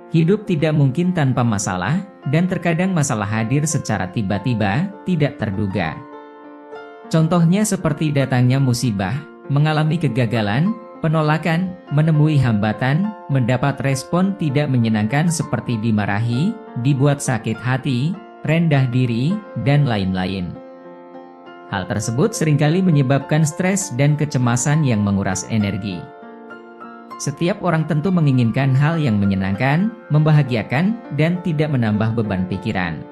Hidup tidak mungkin tanpa masalah, dan terkadang masalah hadir secara tiba-tiba, tidak terduga. Contohnya seperti datangnya musibah, mengalami kegagalan, penolakan, menemui hambatan, mendapat respon tidak menyenangkan seperti dimarahi, dibuat sakit hati, rendah diri, dan lain-lain. Hal tersebut seringkali menyebabkan stres dan kecemasan yang menguras energi. Setiap orang tentu menginginkan hal yang menyenangkan, membahagiakan, dan tidak menambah beban pikiran.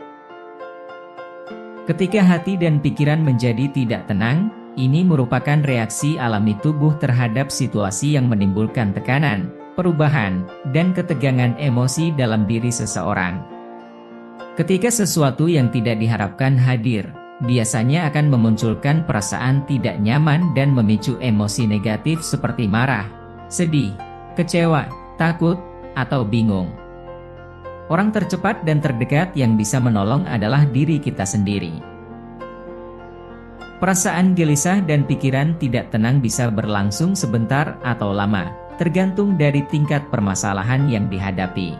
Ketika hati dan pikiran menjadi tidak tenang, ini merupakan reaksi alami tubuh terhadap situasi yang menimbulkan tekanan, perubahan, dan ketegangan emosi dalam diri seseorang. Ketika sesuatu yang tidak diharapkan hadir, biasanya akan memunculkan perasaan tidak nyaman dan memicu emosi negatif seperti marah, sedih, kecewa, takut, atau bingung. Orang tercepat dan terdekat yang bisa menolong adalah diri kita sendiri. Perasaan gelisah dan pikiran tidak tenang bisa berlangsung sebentar atau lama, tergantung dari tingkat permasalahan yang dihadapi.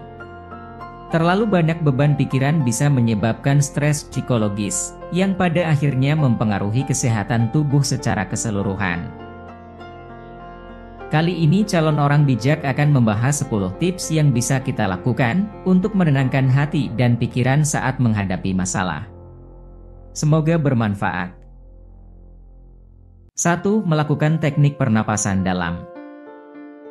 Terlalu banyak beban pikiran bisa menyebabkan stres psikologis, yang pada akhirnya mempengaruhi kesehatan tubuh secara keseluruhan. Kali ini calon orang bijak akan membahas 10 tips yang bisa kita lakukan untuk menenangkan hati dan pikiran saat menghadapi masalah. Semoga bermanfaat. 1. Melakukan teknik pernapasan dalam.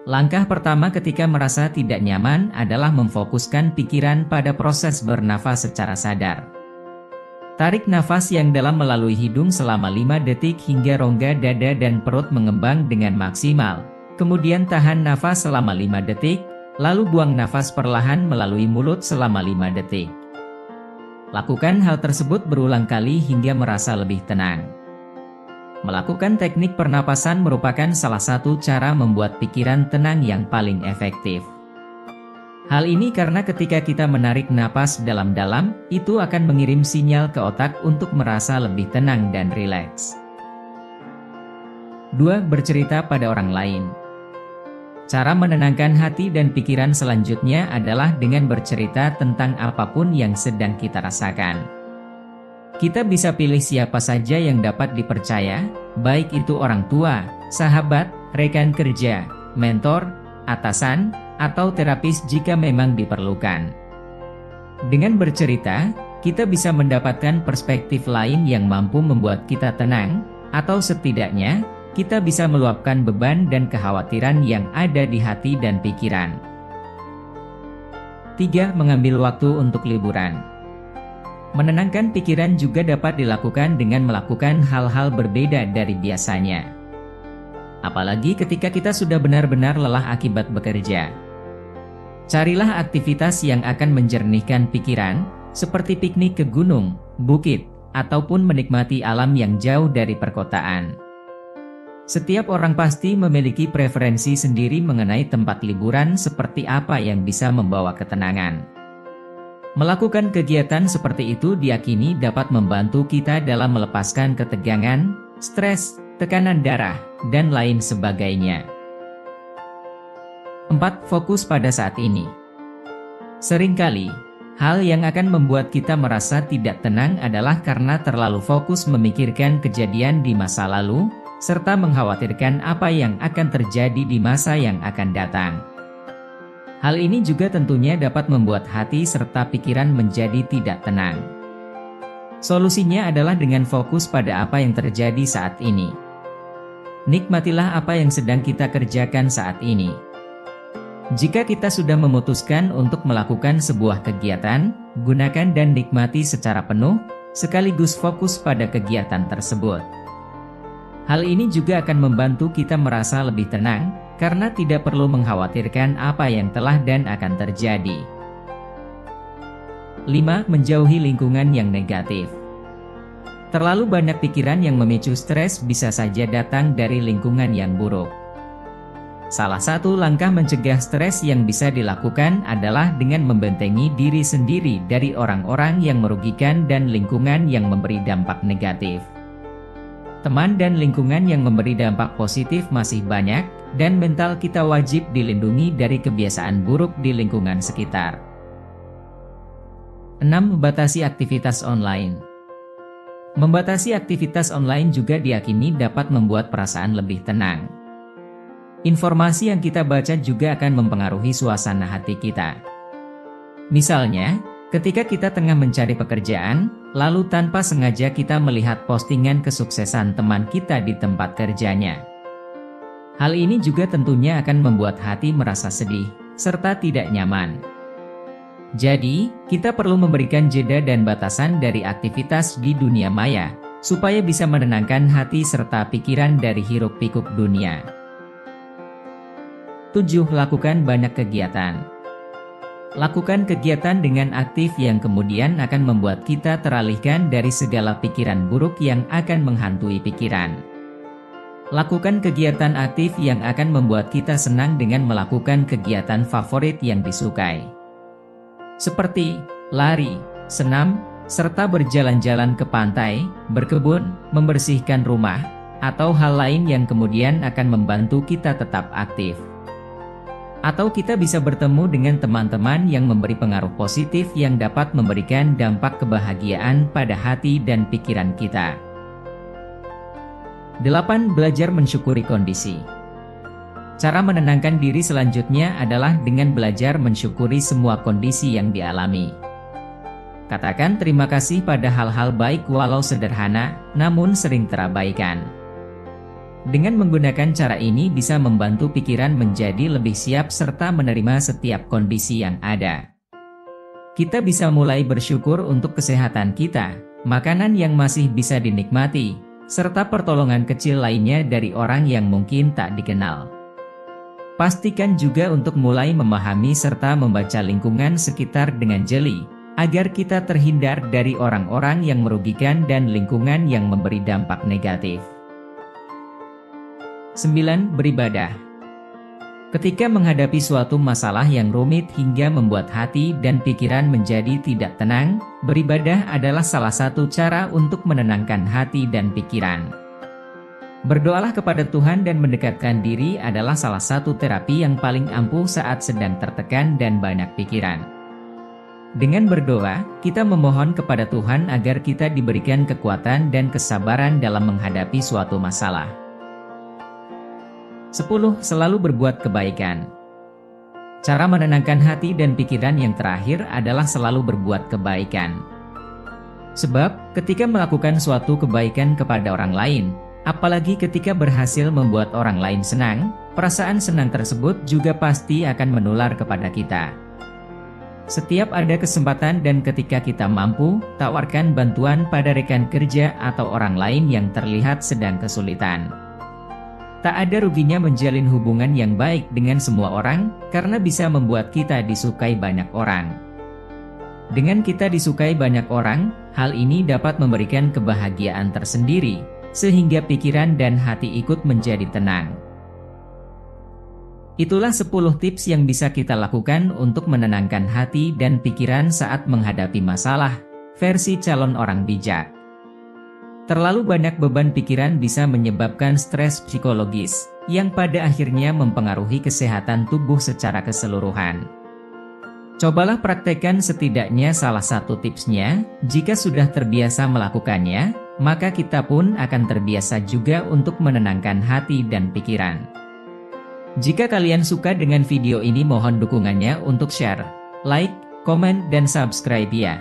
Langkah pertama ketika merasa tidak nyaman adalah memfokuskan pikiran pada proses bernafas secara sadar. Tarik nafas yang dalam melalui hidung selama 5 detik hingga rongga dada dan perut mengembang dengan maksimal. Kemudian tahan nafas selama 5 detik, lalu buang nafas perlahan melalui mulut selama 5 detik. Lakukan hal tersebut berulang kali hingga merasa lebih tenang. Melakukan teknik pernapasan merupakan salah satu cara membuat pikiran tenang yang paling efektif. Hal ini karena ketika kita menarik napas dalam-dalam, itu akan mengirim sinyal ke otak untuk merasa lebih tenang dan rileks. 2. Bercerita pada orang lain. Cara menenangkan hati dan pikiran selanjutnya adalah dengan bercerita tentang apapun yang sedang kita rasakan. Kita bisa pilih siapa saja yang dapat dipercaya, baik itu orang tua, sahabat, rekan kerja, mentor, atasan, atau terapis jika memang diperlukan. Dengan bercerita, kita bisa mendapatkan perspektif lain yang mampu membuat kita tenang, atau setidaknya, kita bisa meluapkan beban dan kekhawatiran yang ada di hati dan pikiran. 3. Mengambil waktu untuk liburan. Menenangkan pikiran juga dapat dilakukan dengan melakukan hal-hal berbeda dari biasanya. Apalagi ketika kita sudah benar-benar lelah akibat bekerja. Carilah aktivitas yang akan menjernihkan pikiran, seperti piknik ke gunung, bukit, ataupun menikmati alam yang jauh dari perkotaan. Setiap orang pasti memiliki preferensi sendiri mengenai tempat liburan seperti apa yang bisa membawa ketenangan. Melakukan kegiatan seperti itu diyakini dapat membantu kita dalam melepaskan ketegangan, stres, tekanan darah, dan lain sebagainya. 4. Fokus pada saat ini. Seringkali, hal yang akan membuat kita merasa tidak tenang adalah karena terlalu fokus memikirkan kejadian di masa lalu, serta mengkhawatirkan apa yang akan terjadi di masa yang akan datang. Hal ini juga tentunya dapat membuat hati serta pikiran menjadi tidak tenang. Solusinya adalah dengan fokus pada apa yang terjadi saat ini. Nikmatilah apa yang sedang kita kerjakan saat ini. Jika kita sudah memutuskan untuk melakukan sebuah kegiatan, gunakan dan nikmati secara penuh, sekaligus fokus pada kegiatan tersebut. Hal ini juga akan membantu kita merasa lebih tenang, karena tidak perlu mengkhawatirkan apa yang telah dan akan terjadi. 5. Menjauhi lingkungan yang negatif. Terlalu banyak pikiran yang memicu stres bisa saja datang dari lingkungan yang buruk. Salah satu langkah mencegah stres yang bisa dilakukan adalah dengan membentengi diri sendiri dari orang-orang yang merugikan dan lingkungan yang memberi dampak negatif. Teman dan lingkungan yang memberi dampak positif masih banyak, dan mental kita wajib dilindungi dari kebiasaan buruk di lingkungan sekitar. 6. Membatasi aktivitas online. Membatasi aktivitas online juga diyakini dapat membuat perasaan lebih tenang. Informasi yang kita baca juga akan mempengaruhi suasana hati kita. Misalnya, ketika kita tengah mencari pekerjaan, lalu tanpa sengaja kita melihat postingan kesuksesan teman kita di tempat kerjanya. Hal ini juga tentunya akan membuat hati merasa sedih, serta tidak nyaman. Jadi, kita perlu memberikan jeda dan batasan dari aktivitas di dunia maya, supaya bisa menenangkan hati serta pikiran dari hiruk-pikuk dunia. 7. Lakukan banyak kegiatan. Lakukan kegiatan dengan aktif yang kemudian akan membuat kita teralihkan dari segala pikiran buruk yang akan menghantui pikiran. Lakukan kegiatan aktif yang akan membuat kita senang dengan melakukan kegiatan favorit yang disukai. Seperti lari, senam, serta berjalan-jalan ke pantai, berkebun, membersihkan rumah, atau hal lain yang kemudian akan membantu kita tetap aktif. Atau kita bisa bertemu dengan teman-teman yang memberi pengaruh positif yang dapat memberikan dampak kebahagiaan pada hati dan pikiran kita. 8. Belajar mensyukuri kondisi. Cara menenangkan diri selanjutnya adalah dengan belajar mensyukuri semua kondisi yang dialami. Katakan terima kasih pada hal-hal baik walau sederhana, namun sering terabaikan. Dengan menggunakan cara ini bisa membantu pikiran menjadi lebih siap serta menerima setiap kondisi yang ada. Kita bisa mulai bersyukur untuk kesehatan kita, makanan yang masih bisa dinikmati, serta pertolongan kecil lainnya dari orang yang mungkin tak dikenal. Pastikan juga untuk mulai memahami serta membaca lingkungan sekitar dengan jeli, agar kita terhindar dari orang-orang yang merugikan dan lingkungan yang memberi dampak negatif. 9. Beribadah. Ketika menghadapi suatu masalah yang rumit hingga membuat hati dan pikiran menjadi tidak tenang, beribadah adalah salah satu cara untuk menenangkan hati dan pikiran. Berdoalah kepada Tuhan dan mendekatkan diri adalah salah satu terapi yang paling ampuh saat sedang tertekan dan banyak pikiran. Dengan berdoa, kita memohon kepada Tuhan agar kita diberikan kekuatan dan kesabaran dalam menghadapi suatu masalah. 10. Selalu berbuat kebaikan. Cara menenangkan hati dan pikiran yang terakhir adalah selalu berbuat kebaikan. Sebab, ketika melakukan suatu kebaikan kepada orang lain, apalagi ketika berhasil membuat orang lain senang, perasaan senang tersebut juga pasti akan menular kepada kita. Setiap ada kesempatan dan ketika kita mampu, tawarkan bantuan pada rekan kerja atau orang lain yang terlihat sedang kesulitan. Tak ada ruginya menjalin hubungan yang baik dengan semua orang, karena bisa membuat kita disukai banyak orang. Dengan kita disukai banyak orang, hal ini dapat memberikan kebahagiaan tersendiri, sehingga pikiran dan hati ikut menjadi tenang. Itulah 10 tips yang bisa kita lakukan untuk menenangkan hati dan pikiran saat menghadapi masalah, versi calon orang bijak. Terlalu banyak beban pikiran bisa menyebabkan stres psikologis, yang pada akhirnya mempengaruhi kesehatan tubuh secara keseluruhan. Cobalah praktekkan setidaknya salah satu tipsnya. Jika sudah terbiasa melakukannya, maka kita pun akan terbiasa juga untuk menenangkan hati dan pikiran. Jika kalian suka dengan video ini, mohon dukungannya untuk share, like, komen, dan subscribe ya.